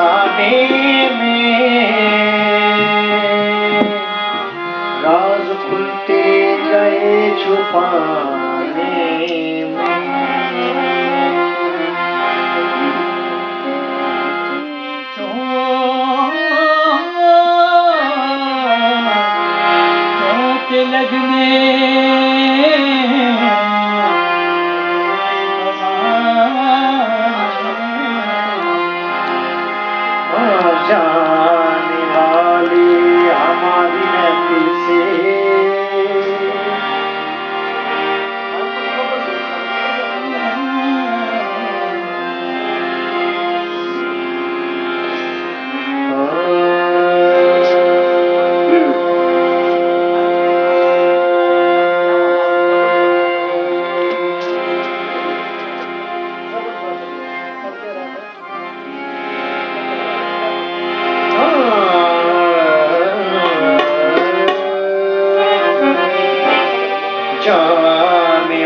फसाने में राज खुलते गए छुपाने में। चोट लगने जाने वाली हमारी महफिल से जाने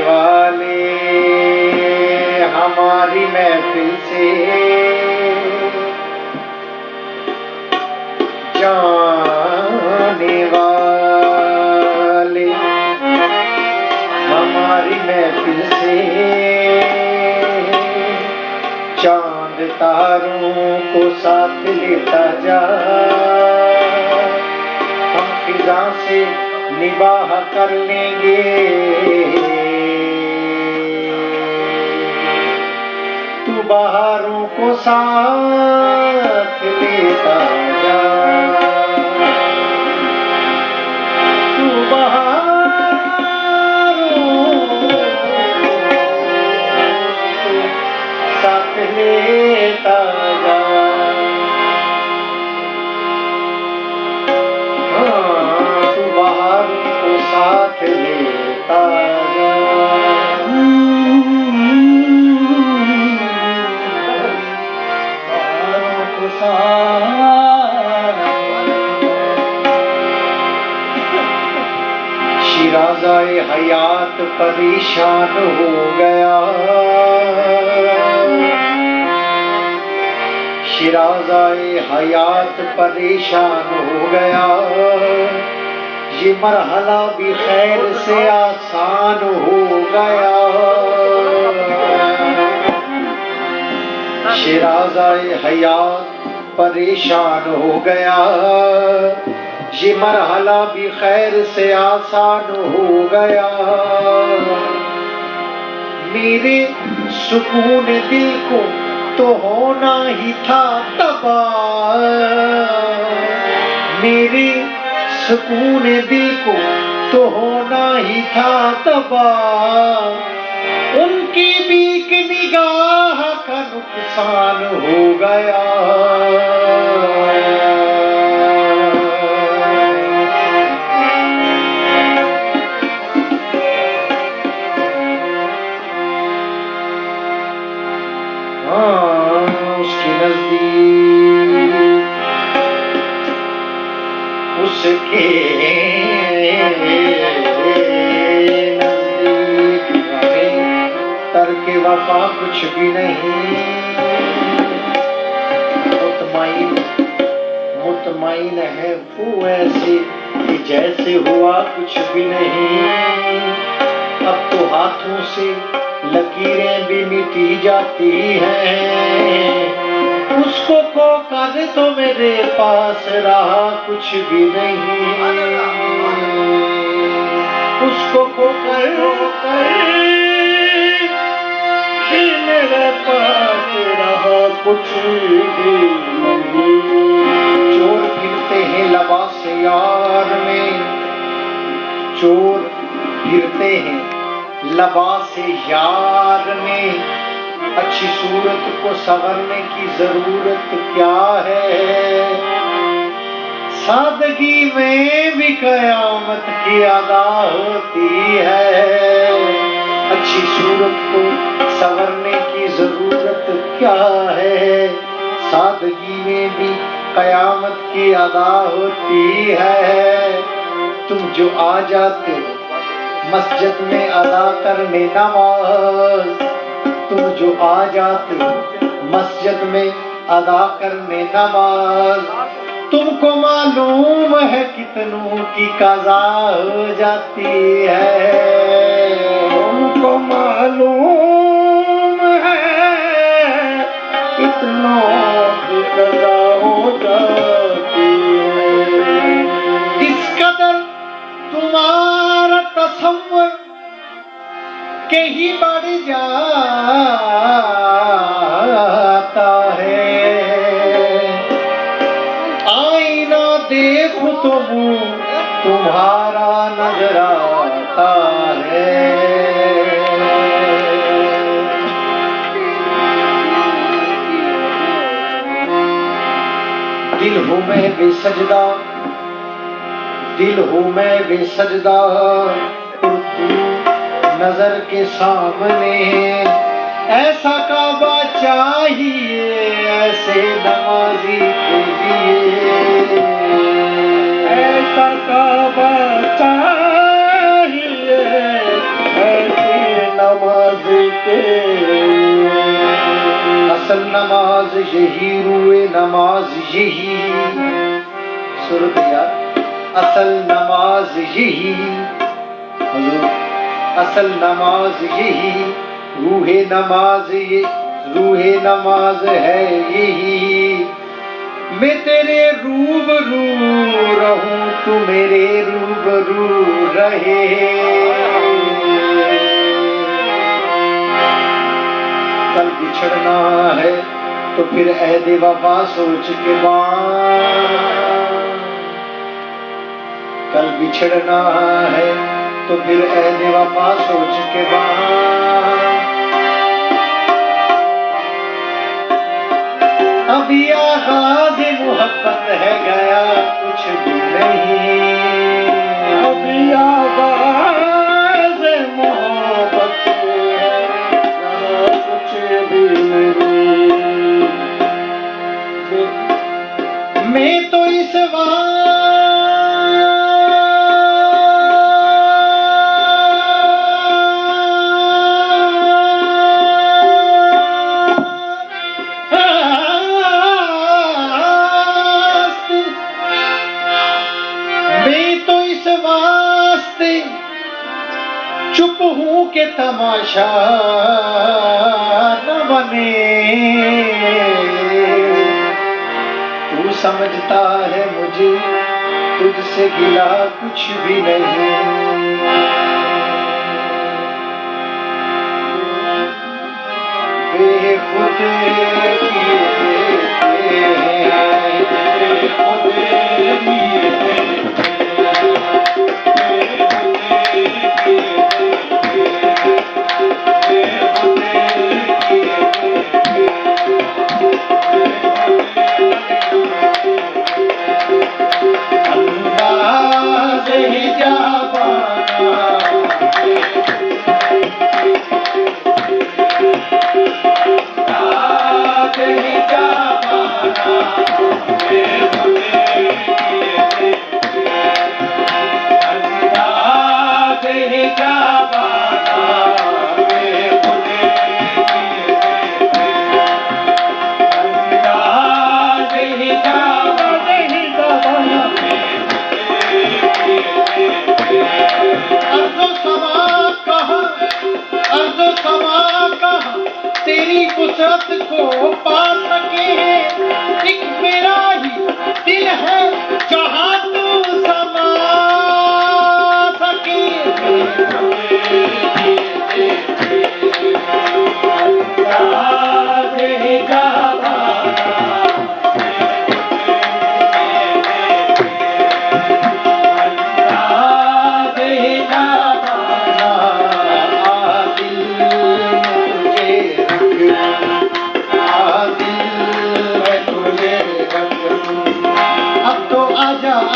वाले हमारी महफिल से जाने वाले हमारी महफिल से चांद तारों को साथ लेता जा। हम फिजा से निबाह कर लेंगे तू बहारों को साथ लेता जा। तू बहारों को साथ लेता जा। साथ लेता जा। शिराज़ाए हयात परेशान हो गया। शिराज़ाए हयात परेशान हो गया। ये मरहला भी खैर से आसान हो गया। शिराज़ाए हयात परेशान हो गया। ये मरहला भी खैर से आसान हो गया। मेरे सुकून दिल को तो होना ही था तबाह। मेरे सुकून दिल को तो होना ही था तबाह। उनकी भी एक निगाह का नुकसान हो गया। उसके नजदीक उसके नजदीक तरके वफा कुछ भी नहीं। मुतमईन है वो ऐसे कि जैसे हुआ कुछ भी नहीं। अब तो हाथों से लकीरें भी मिटी जाती हैं। उसको को कर तो मेरे पास रहा कुछ भी नहीं। उसको को कर मेरे पास रहा कुछ भी नहीं। चोर फिरते हैं लबास यार में। चोर फिरते हैं लबास यार में। अच्छी सूरत को संवरने की जरूरत क्या है। सादगी में भी कयामत की अदा होती है। अच्छी सूरत को संवरने की जरूरत क्या है। सादगी में भी कयामत की अदा होती है। तुम जो आ जाते हो मस्जिद में अदा करने नमाज। तुम जो आ जाते हो मस्जिद में अदा करने नमाज। तुमको मालूम है कितनों की कज़ा हो जाती है, तुमको मालूम है कितनों की कज़ा हो जाती है। इस कदर तुम्हारा तसव्वुर के ही बढ़ जाता है। आईना देखो तो मुंह तुम्हारा नजर आता है। दिल हूँ मैं बेसजदा, दिल हूँ मैं बेसजदा, और तू नजर के सामने। ऐसा काबा चाहिए ऐसे नमाजी के लिए, ऐसा काबा चाहिए ऐसे नमाज़ी के लिए। असल नमाज यही, रूए नमाज यही, सुर दिया, असल नमाज यही, हुजूर असल नमाज यही, रूहे नमाज ये, रूहे नमाज है यही। मैं तेरे रूबरू रहूं तू मेरे रूबरू रहे। कल बिछड़ना है तो फिर अहद वफा सोच के बांध, कल बिछड़ना है तो फिर अहद वफा सोच के बांध। अभी आगाज़ मोहब्बत है गया कुछ भी नहीं, अभी आगाज़ मोहब्बत है गया कुछ भी नहीं। मैं तो इस वास्ते चुप हूं के तमाशा न बने। तू समझता है मुझे तुझसे गिला कुछ भी नहीं। बेखुद तेरी कुदरत को पा सके, एक मेरा ही दिल है जहाँ तू समा सके।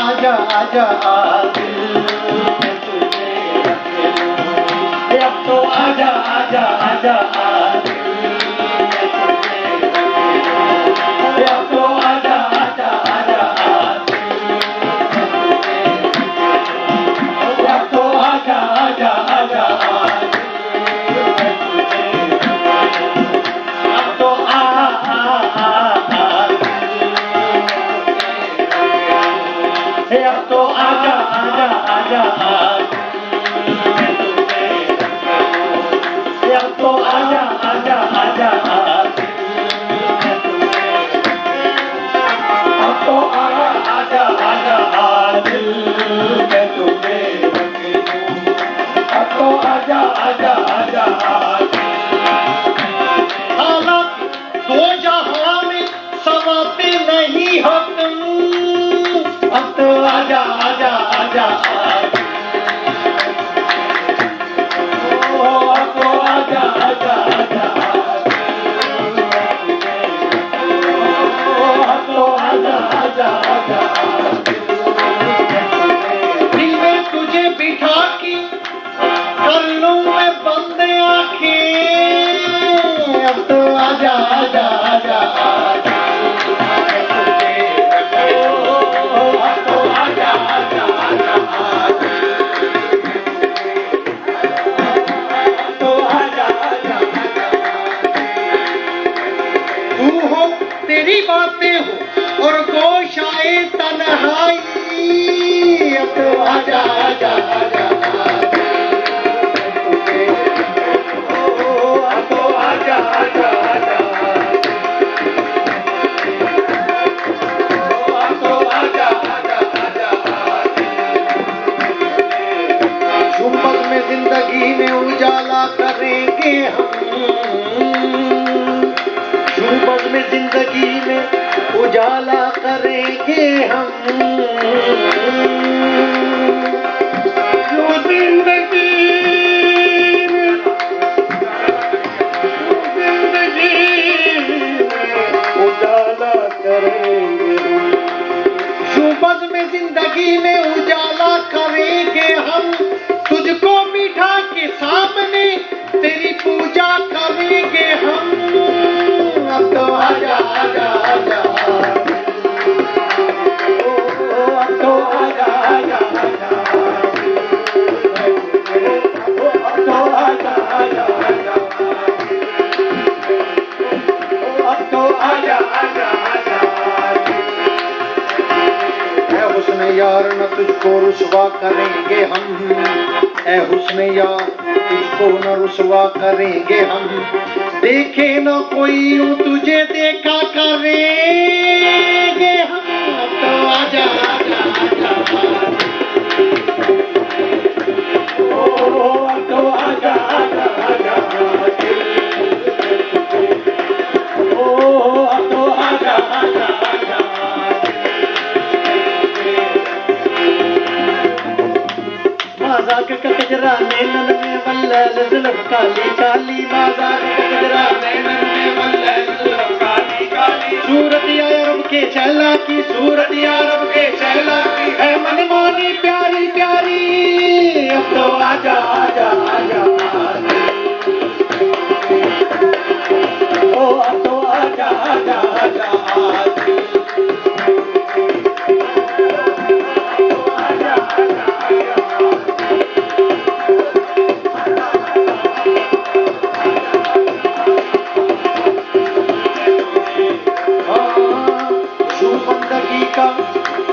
आजा आजा अब तो आजा आजा आजा अब तो आजा आजा आजा अब तो आजा आजा आजा अब तो आ आजा मैं तुझे अब तो आजा आजा आजा मैं तुझे अब तो आजा आजा आजा दिल मैं तुझे अब तो आजा आजा आजा हालांकि दो जहां में सवा पे नहीं हो तुम अब तो आजा आजा आजा अब तो आजा आजा आजा अब तो आजा आजा आजा दिल में तुझे बिठा के कर लूं मैं बंद आंखें अब तो आजा आजा आजा तेरी बातें हो और गोशाए तन्हाई अब तो आजा आजा आजा अब तो आजा आजा आजा अब तो आजा आजा आजा गुंबद में जिंदगी में उजाला करेंगे हम गुंबद में जिंदगी में उजाला करेंगे हम जो जिंदगी में उजाला करेंगे हम गुंबद में जिंदगी में उजाला करेंगे हम तुझको बिठा के सामने तेरी पूजा करेंगे हम अब तो आजा आजा आजा अब तो आजा आजा आजा अब तो आजा आजा आजा अब तो आजा आजा आजा ऐ हुस्न यार न तुझको रुसवा करेंगे हम ऐ हुस्न यार तुझको न रुसवा करेंगे हम देखे न कोई यूं तुझे देखा करेंगे हम अब तो आजा आजा आजा अब तो आजा आजा आजा अब तो आजा आजा आजा माज़ाक का कजरा नैनन में वल्लल जुल्फ काली काली माज़ाक का कजरा नैनन में वल्लल जुल्फ काली काली सूरत या अरब के चला की सूरत या अरब के चला की है मनमानी प्यारी प्यारी अब तो आजा आजा आजा ओ अब तो आजा आजा आजा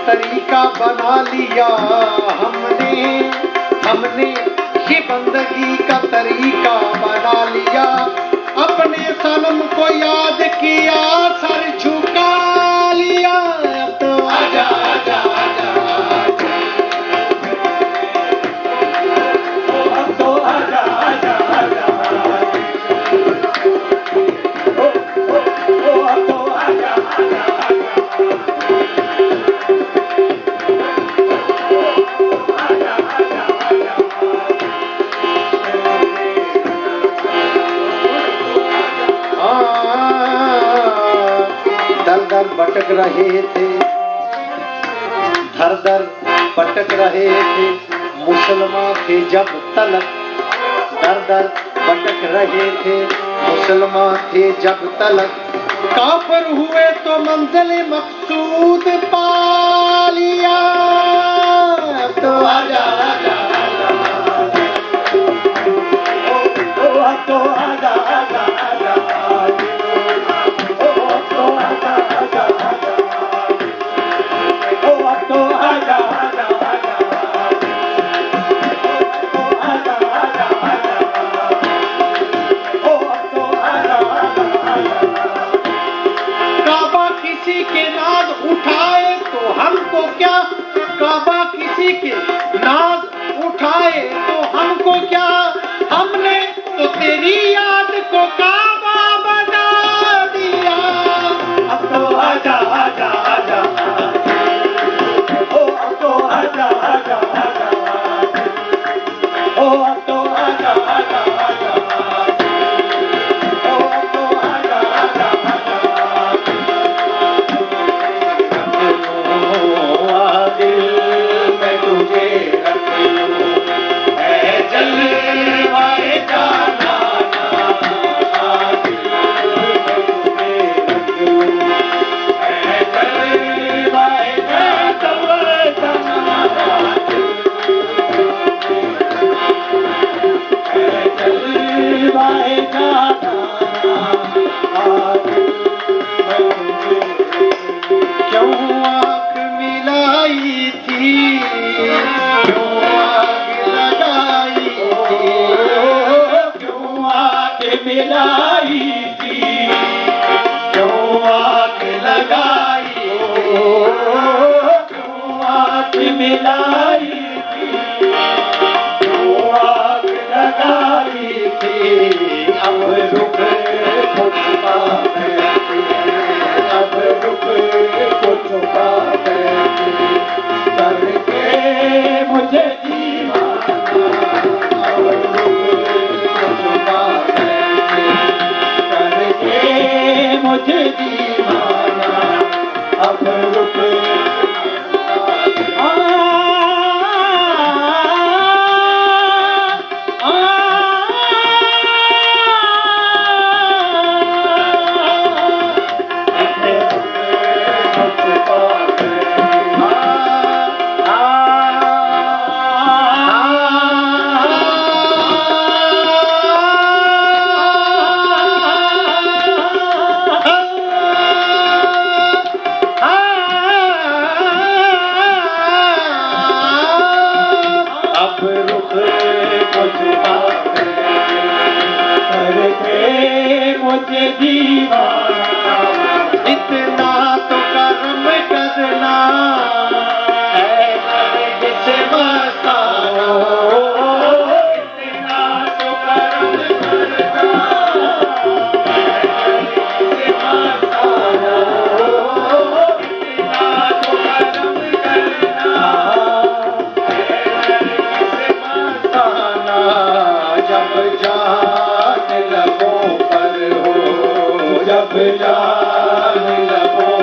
तरीका बना लिया हमने ये बंदगी का तरीका बना लिया अपने सनम को याद किया सर झुका लिया अब तो आजा आजा आजा अब तो आजा आजा आजा अब तो आजा आजा दर भटक रहे थे धर धर भटक रहे थे मुसलमान थे जब तलक दर दर भटक रहे थे मुसलमान थे जब तलक काफिर हुए तो मंजिल मकसूद पा लिया तो आजा आजा तो आजा आजा आजा काबा किसी के नाज उठाए तो हमको क्या, हमने तो तेरी याद को काबा बना दिया। अब तो आजा आजा आजा, ओ अब तो आजा आजा आजा, ओ अब तो आजा आजा आजा, ओ अब तो आजा आजा आजा। दिल में तुझे रख लूं, है जलवाए जाना, दिल में तुझे रख लूं, है जलवाए क्यों आँख मिलाई थी, क्यों आग लगाई थी, क्यों आग मिलाई थी, क्यों आग लगाई थी, क्यों आग मिलाई थी, क्यों आग लगाई थी। अब रुक को छुपा बैठी, अब रुक को छुपा बैठी, करके मुझे दीवाना। अब रुक को छुपा बैठी, करके मुझे दीवाना। अब रुक मुझे दीवाना। इतना तो कर्म करना है जिसे मस्ताना, इतना तो कर्म करना है जिसे मस्ताना, इतना तो कर्म करना है जिसे मस्ताना। जब जान लबों पर हो, जब जान लबों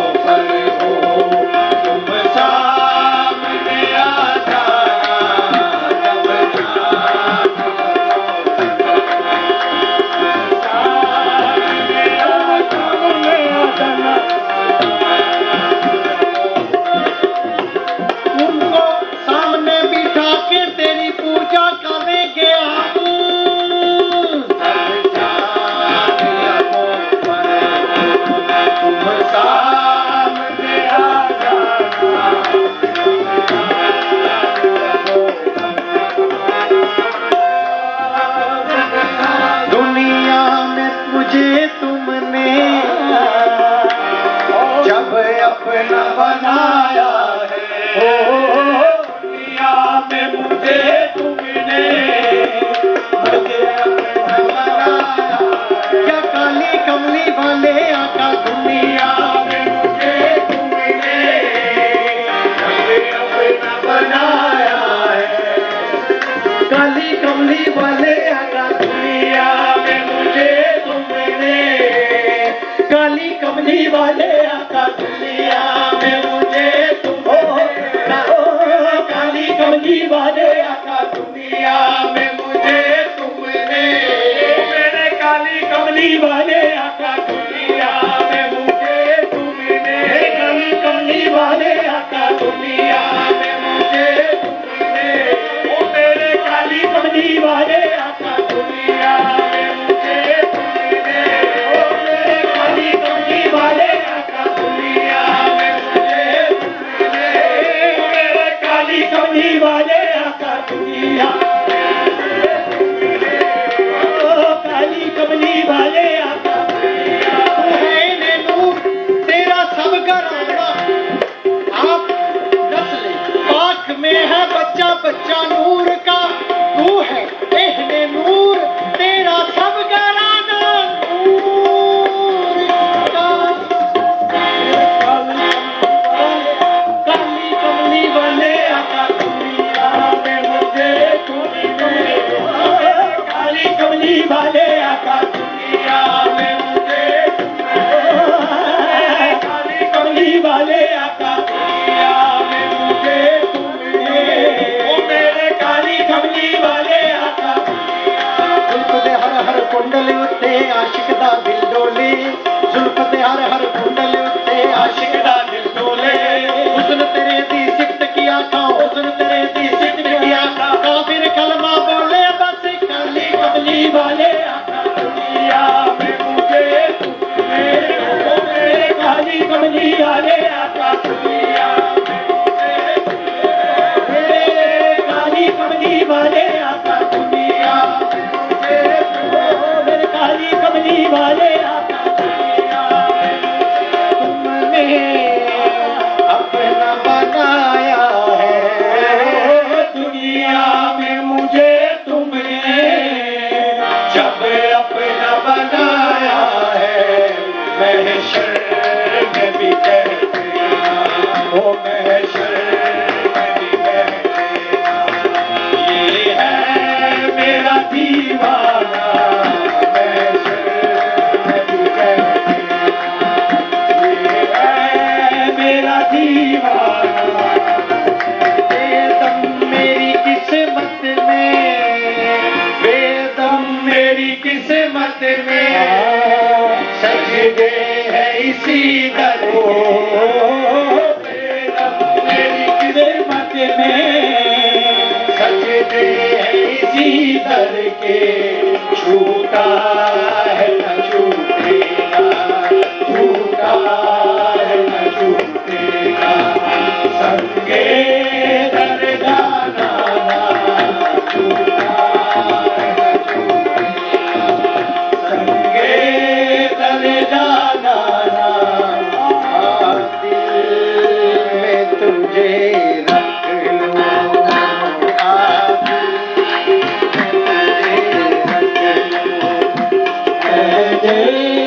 कुंडल उत्ते आशिक दा दिल डोले जुल्फ ते हर हर कुंडल उत्ते आशिक दा दिल डोले हुस्न तेरे दी सिफत की आखा हुस्न तेरे दी सिफत की आखा काफिर कलमा बोले बस काली कमली वाले आका दुनिया में मुझे तुम मेरे हो मेरे काली कमली वाले आका दुनिया काली कमली वाले आका दुनिया मेरे काली कमली वाले आका दुनिया तुमने अपना बनाया है दुनिया में मुझे तुमने जब अपना बनाया है महशर में भी कहते ओ महशर में भी कहते ये है मेरा दीवाना महशर में भी कहते ये है मेरा दीवाना बेदम मेरी किस्मत में बेदम मेरी किस्मत में सजदे है इसी दर बेदम मेरी किस्मत में सजदे है इसी दर के छूटा है न छूटेगा छूटा है न छूटेगा संगे दर जाना छूटा है न छूटेगा संगे दर जाना दिल में तुझे रख लूं दिल में तुझे रख लूं